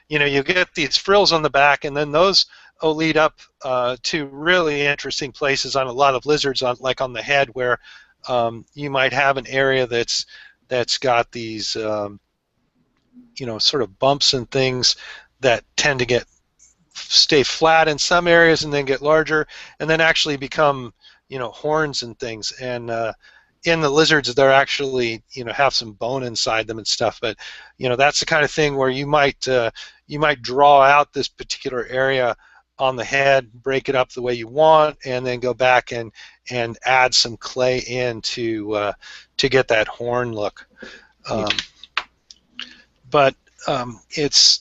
you get these frills on the back, and then those will lead up to really interesting places on a lot of lizards, like on the head, where you might have an area that's got these sort of bumps and things that tend to stay flat in some areas and then get larger and then actually become horns and things. And in the lizards, they're actually have some bone inside them and stuff. But that's the kind of thing where you might draw out this particular area on the head, break it up the way you want, and then go back and add some clay in to get that horn look. But it's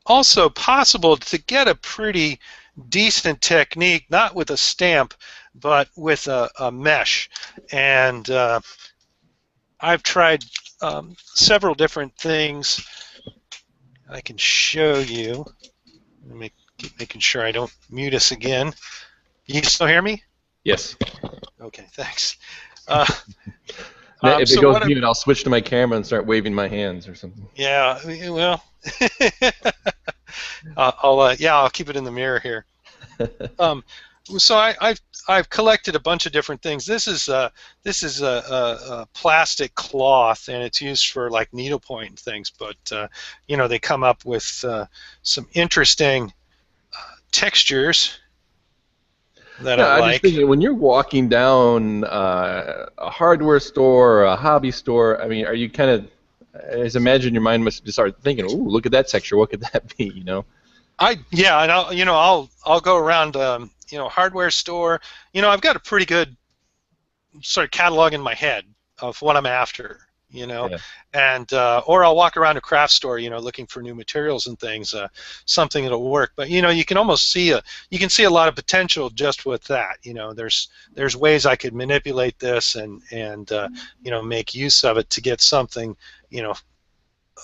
also possible to get a pretty decent technique, not with a stamp, but with a mesh. And I've tried several different things. I can show you. Let me keep making sure I don't mute us again. You still hear me? Yes. Okay, thanks. If it So goes mute, I'll switch to my camera and start waving my hands or something. yeah, well, I'll keep it in the mirror here. So I've collected a bunch of different things. This is a plastic cloth, and it's used for like needlepoint and things. But they come up with some interesting textures that I I'm like. just thinking, when you're walking down a hardware store or a hobby store, I mean, are you kind of, I just imagine your mind must just start thinking, "Ooh, look at that texture. What could that be?" And I'll go around hardware store. I've got a pretty good sort of catalog in my head of what I'm after. Yeah. And or I'll walk around a craft store, looking for new materials and things, something that'll work. But you can almost see a lot of potential just with that. There's ways I could manipulate this and make use of it to get something,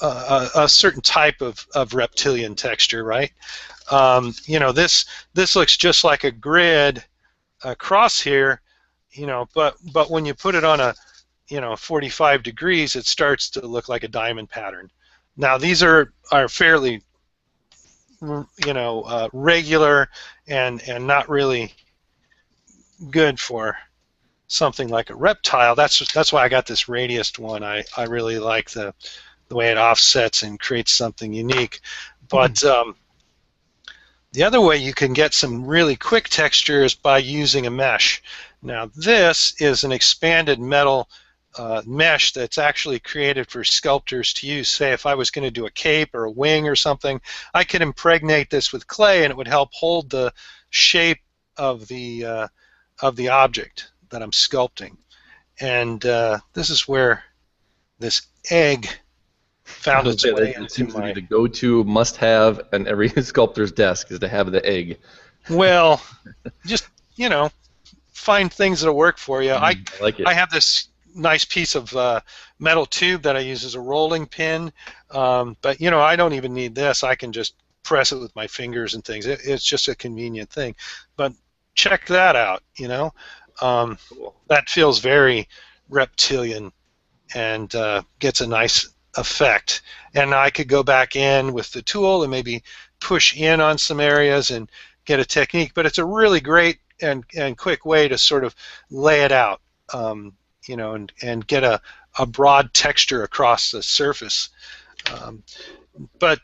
a certain type of reptilian texture, right? This looks just like a grid across here, but when you put it on a 45 degrees, it starts to look like a diamond pattern. Now these are fairly regular and not really good for something like a reptile. That's why I got this radiused one. I really like the way it offsets and creates something unique. But the other way you can get some really quick texture is by using a mesh. Now this is an expanded metal mesh that's actually created for sculptors to use. Say if I was going to do a cape or a wing or something, I could impregnate this with clay and it would help hold the shape of the object that I'm sculpting. And this is where this egg found its way It into seems to be my... the go-to must-have on every sculptor's desk is to have the egg. Well, just, find things that'll work for you. I like it. I have this nice piece of metal tube that I use as a rolling pin, but I don't even need this. I can just press it with my fingers and things. It's just a convenient thing. But check that out. Cool. That feels very reptilian and gets a nice effect. And I could go back in with the tool and maybe push in on some areas and get a technique. But it's a really great and quick way to sort of lay it out, and get a broad texture across the surface. But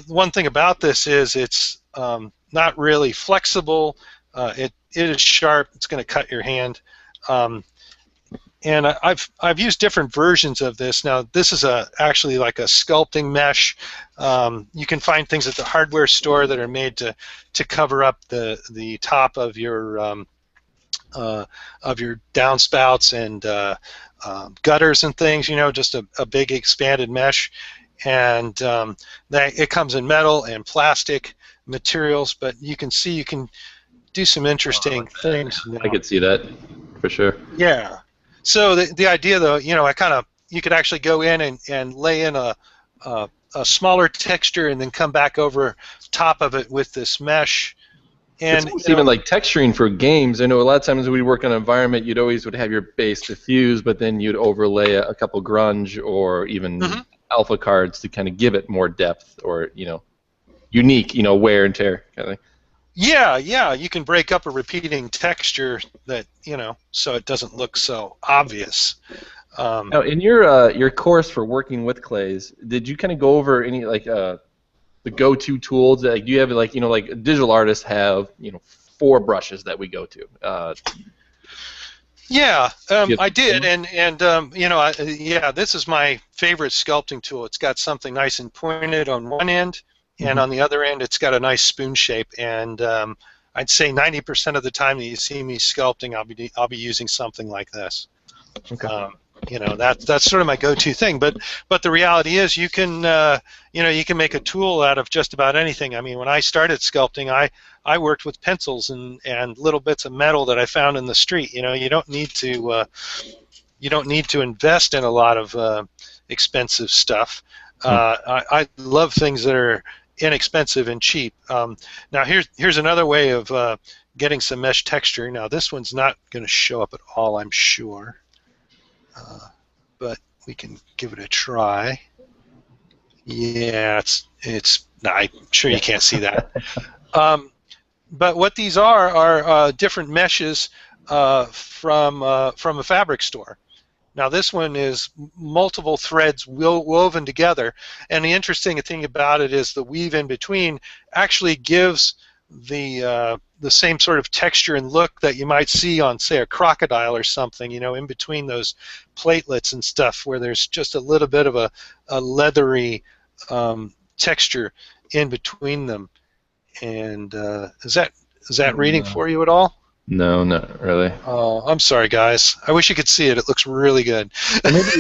one thing about this is it's not really flexible. It is sharp. It's going to cut your hand. And I've used different versions of this. Now this is actually like a sculpting mesh. You can find things at the hardware store that are made to cover up the top of your downspouts and gutters and things. Just a big expanded mesh. And it comes in metal and plastic materials, but you can see you can do some interesting things now. I could see that for sure. Yeah. So the idea, though, you could actually go in and lay in a smaller texture and then come back over top of it with this mesh. And it's even like texturing for games. I know a lot of times when we work on an environment, you'd always would have your base diffuse, but then you'd overlay a couple grunge or even alpha cards to kind of give it more depth or unique, wear and tear kind of thing. Yeah, you can break up a repeating texture that so it doesn't look so obvious. Now, in your course for working with clays, did you kind of go over any the go-to tools? Do you have like digital artists have 4 brushes that we go to? Yeah, I did, and this is my favorite sculpting tool. It's got something nice and pointed on one end. And on the other end, it's got a nice spoon shape, and I'd say 90% of the time that you see me sculpting, I'll be using something like this. Okay. That's sort of my go-to thing. But the reality is, you can make a tool out of just about anything. I mean, when I started sculpting, I worked with pencils and little bits of metal that I found in the street. You don't need to invest in a lot of expensive stuff. I love things that are inexpensive and cheap. Now here's another way of getting some mesh texture. Now this one's not going to show up at all, I'm sure, but we can give it a try. Yeah, I'm sure you can't see that. But what these are different meshes from a fabric store. Now this one is multiple threads woven together, and the interesting thing about it is the weave in between actually gives the same sort of texture and look that you might see on, say, a crocodile or something, in between those platelets and stuff, where there's just a little bit of a leathery texture in between them. And is that reading for you at all? No, not really. Oh, I'm sorry, guys. I wish you could see it. It looks really good. Maybe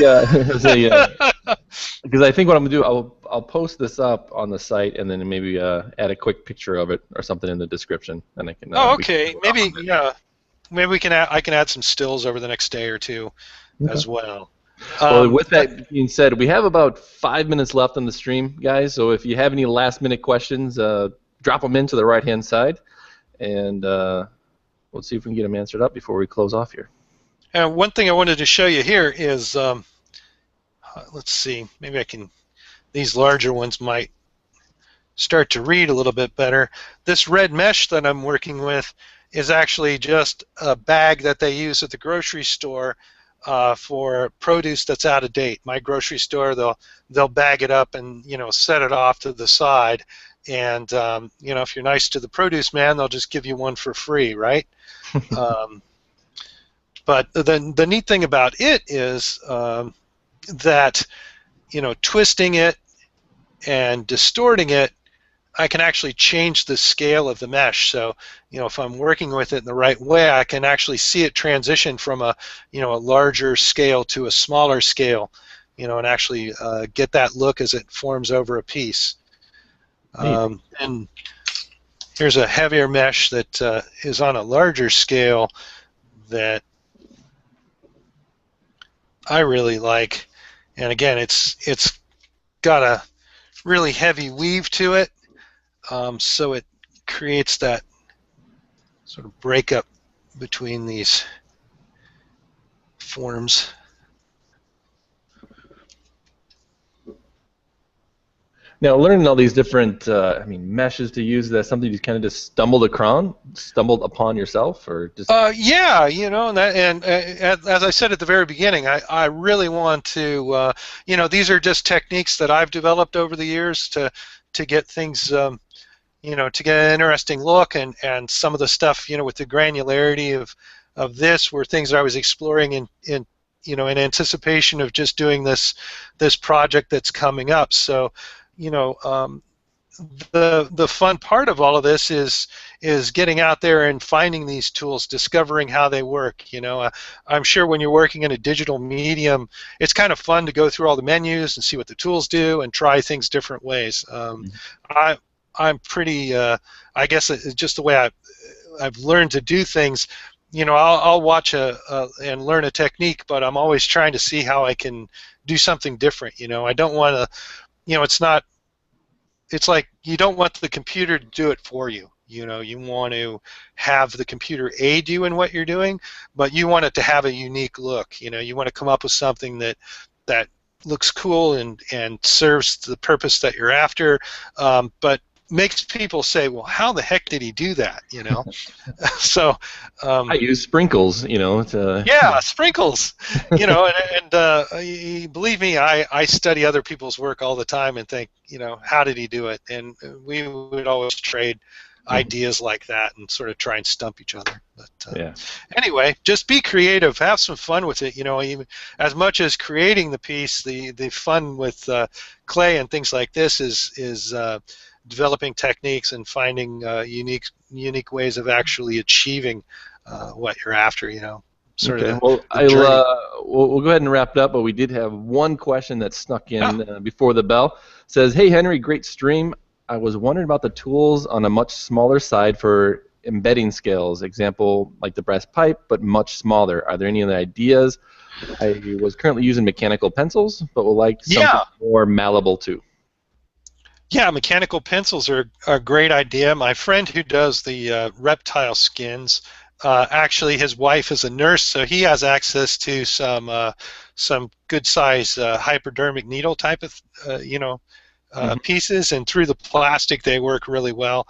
because I think what I'm gonna do, I'll post this up on the site and then maybe add a quick picture of it or something in the description, and I can. Okay. Maybe we can. I can add some stills over the next day or two, as well. Well, with that being said, we have about 5 minutes left on the stream, guys. So if you have any last-minute questions, drop them into the right-hand side, and let's see if we can get them answered up before we close off here. And one thing I wanted to show you here is, let's see, maybe I can, these larger ones might start to read a little bit better. This red mesh that I'm working with is actually just a bag that they use at the grocery store for produce that's out of date. My grocery store, they'll bag it up and set it off to the side, and if you're nice to the produce man, they'll just give you one for free, right? um, but the neat thing about it is that twisting it and distorting it, I can actually change the scale of the mesh. So, if I'm working with it in the right way, I can actually see it transition from a larger scale to a smaller scale, and actually get that look as it forms over a piece. And here's a heavier mesh that is on a larger scale that I really like. And again, it's got a really heavy weave to it. So it creates that sort of breakup between these forms. Now, learning all these different, meshes to use, that's something you kind of just stumbled upon yourself, or just? Yeah, and as I said at the very beginning, I really want to, these are just techniques that I've developed over the years to get things, to get an interesting look, and some of the stuff, with the granularity of this were things that I was exploring in anticipation of just doing this project that's coming up. So, the fun part of all of this is getting out there and finding these tools, discovering how they work. I'm sure when you're working in a digital medium, it's kind of fun to go through all the menus and see what the tools do and try things different ways. I'm pretty, I guess it's just the way I've learned to do things. I'll watch and learn a technique, but I'm always trying to see how I can do something different. I don't want to, it's like you don't want the computer to do it for you. You want to have the computer aid you in what you're doing, but you want it to have a unique look. You want to come up with something that looks cool and serves the purpose that you're after, but makes people say, well, how the heck did he do that? So I use sprinkles, yeah, sprinkles. And believe me, I study other people's work all the time and think, how did he do it? And we would always trade ideas like that and sort of try and stump each other. But anyway, just be creative, have some fun with it. Even as much as creating the piece, the fun with clay and things like this is developing techniques and finding unique ways of actually achieving what you're after. Sort okay. of We'll go ahead and wrap it up, but we did have one question that snuck in before the bell. It says, "Hey Henry, great stream. I was wondering about the tools on a much smaller side for embedding scales. Example, like the brass pipe, but much smaller. Are there any other ideas? I was currently using mechanical pencils, but would like something more malleable too." Yeah, mechanical pencils are a great idea. My friend who does the reptile skins, actually his wife is a nurse, so he has access to some good size hypodermic needle type of pieces, and through the plastic they work really well.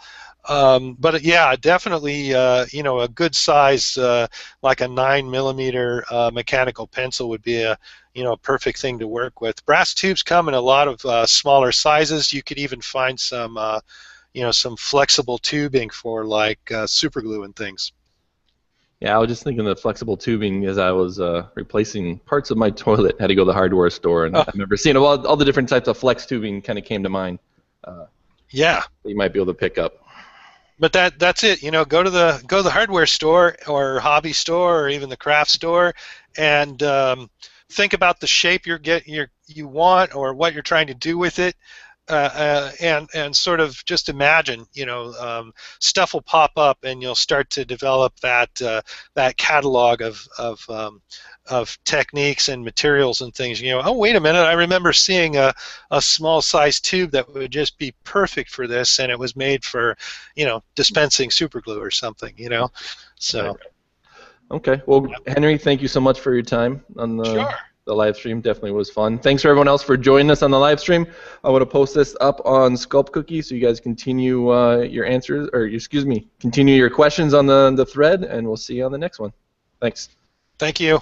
But yeah, definitely a good size like a 9mm mechanical pencil would be a perfect thing to work with. Brass tubes come in a lot of smaller sizes. You could even find some some flexible tubing for like super glue and things. Yeah, I was just thinking of flexible tubing as I was replacing parts of my toilet. Had to go to the hardware store, and I remember seeing all the different types of flex tubing kind of came to mind. Yeah, that you might be able to pick up. But that's it. Go to the hardware store or hobby store or even the craft store, and think about the shape you want or what you're trying to do with it. And sort of just imagine, stuff will pop up, and you'll start to develop that catalog of techniques and materials and things. Oh, wait a minute! I remember seeing a small size tube that would just be perfect for this, and it was made for, dispensing super glue or something. So. Okay. Well, Henry, thank you so much for your time on the the live stream. Definitely was fun. Thanks for everyone else for joining us on the live stream. I want to post this up on Sculpt Cookie so you guys continue your answers, or excuse me, continue your questions on the thread, and we'll see you on the next one. Thanks. Thank you.